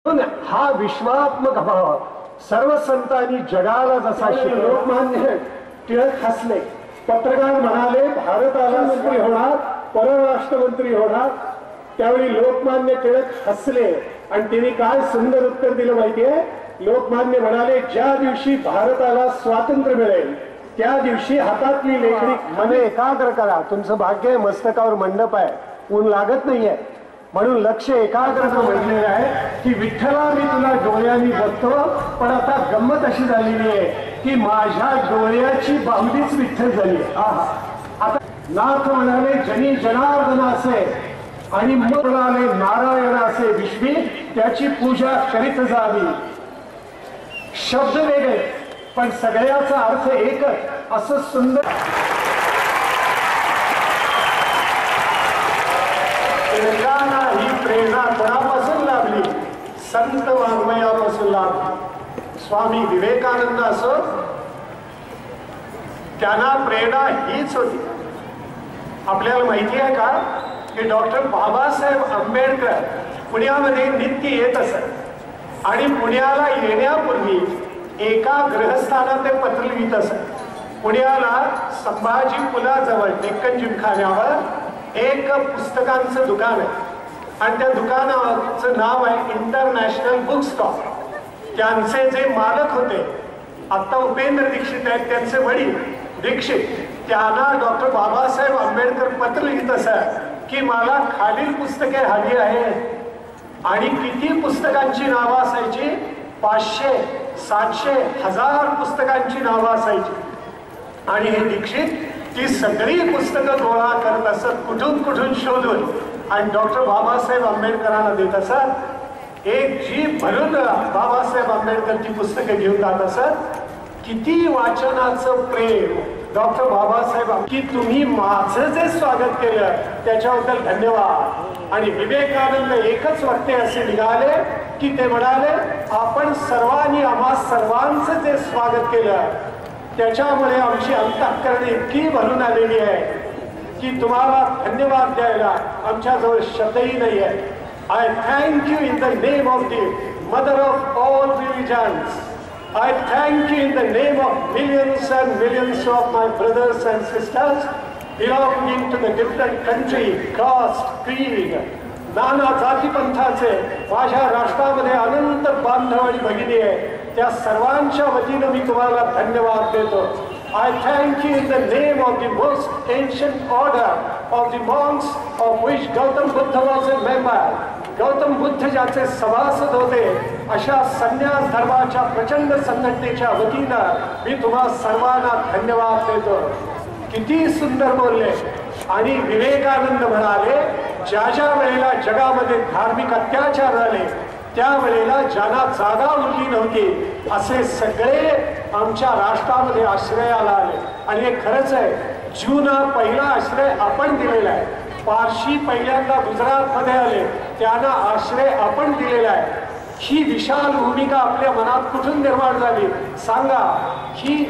हा विश्वात्मक भाव सर्व संतांनी जगाला जसा शिकवला। लोकमान्य टिळक हसले, पत्रकार म्हणाले भारताला मंत्री होणार, परराष्ट्र मंत्री होणार। त्यावेळी लोकमान्य टिळक हसले आणि त्यांनी काय सुंदर उत्तर दिलं माहितीये? लोकमान्य म्हणाले, ज्या दिवशी भारताला स्वातंत्र्य मिळेल त्या दिवशी हातातली लेखणी मन एकाग्र करा। तुमचं भाग्य मस्तकावर मंडप आहे, ऊन लागत नाहीये, म्हणून लक्ष एकाग्र म्हटलेलं आहे की विठ्ठला मी तुला डोळ्यांनी बघतो। पण आता गंमत अशी झालेली आहे की माझ्या डोळ्याची बाहुलीच विठ्ठल झाली। आता नाथ म्हणाले जनी जनार्दन असे आणि मग म्हणाले नारायण असे विश्वी त्याची पूजा करीत जावी। शब्द वेगळे पण सगळ्याचा अर्थ एकच असं सुंदर। ही प्रेरणा कोणापासून लाभली? संत वाङ्मयापासून लाभली। स्वामी विवेकानंद असो, त्यांना प्रेरणा हीच होती। आपल्याला माहिती आहे का की डॉक्टर बाबासाहेब आंबेडकर पुण्यामध्ये नित्य येत असत आणि पुण्याला येण्यापूर्वी एका ग्रहस्थाना ते पत्र लिहित असत। पुण्याला संभाजी पुलाजवळ डेक्कन जिमखान्यावर एक पुस्तकांचं दुकान आहे आणि त्या दुकानाचं नाव आहे इंटरनॅशनल बुक स्टॉल। त्यांचे जे मालक होते आता उपेंद्र दीक्षित आहेत, त्यांचे वडील दीक्षित, त्यांना डॉक्टर बाबासाहेब आंबेडकर पत्र लिहित असत की मला खालील पुस्तके हवी आहेत। आणि किती पुस्तकांची नावं असायची? 500, 700, 1000 पुस्तकांची नावं असायची। आणि हे दीक्षित ती सगळी पुस्तकं गोळा करत असत, कुठून कुठून शोधून, आणि डॉक्टर बाबासाहेब आंबेडकरांना देत असत। एक जीप भरून बाबासाहेब आंबेडकर ती पुस्तकं घेऊन जात असत। किती वाचनाचं प्रेम डॉक्टर बाबासाहेब, की तुम्ही माझं जे स्वागत केलं त्याच्याबद्दल धन्यवाद। आणि विवेकानंद एकच वाक्य असे निघाले की ते म्हणाले, आपण सर्वांनी आम्हा सर्वांचं जे स्वागत केलं त्याच्यामुळे आमची अंतःकरणे इतकी भरून आलेली आहे की तुम्हाला धन्यवाद द्यायला आमच्याजवळ शब्दही नाही आहे। I thank you in the name of the mother of all religions. I thank you in the name of millions and millions of my brothers and sisters belonging to the different country, caste, creed, नाना जाती पंथाचे माझ्या राष्ट्रामध्ये अनंत बांधव आणि भगिनी आहे, त्या सर्वांच्या वतीनं मी तुम्हाला धन्यवाद देतो। I thank you in the name of the most ancient order of the monks of which Gautam Buddha was a member. Gautam Buddha ज्याचे सभासद होते अशा संन्यास धर्माच्या प्रचंड संघटनेच्या वतीनं मी तुम्हा सर्वांना धन्यवाद देतो। किती सुंदर बोलले। आणि विवेकानंद म्हणाले, ज्या ज्या वेळेला जगामध्ये धार्मिक अत्याचार झाले त्यावेळेला ज्यांना जागा उरली नव्हती असे सगळे आमच्या राष्ट्रामध्ये आश्रयाला आले। आणि हे खरंच आहे, ज्यूंना पहिला आश्रय आपण दिलेला आहे, पारशी पहिल्यांदा गुजरातमध्ये आले त्यांना आश्रय आपण दिलेला आहे। ही विशाल भूमिका आपल्या मनात कुठून निर्माण झाली सांगा? ही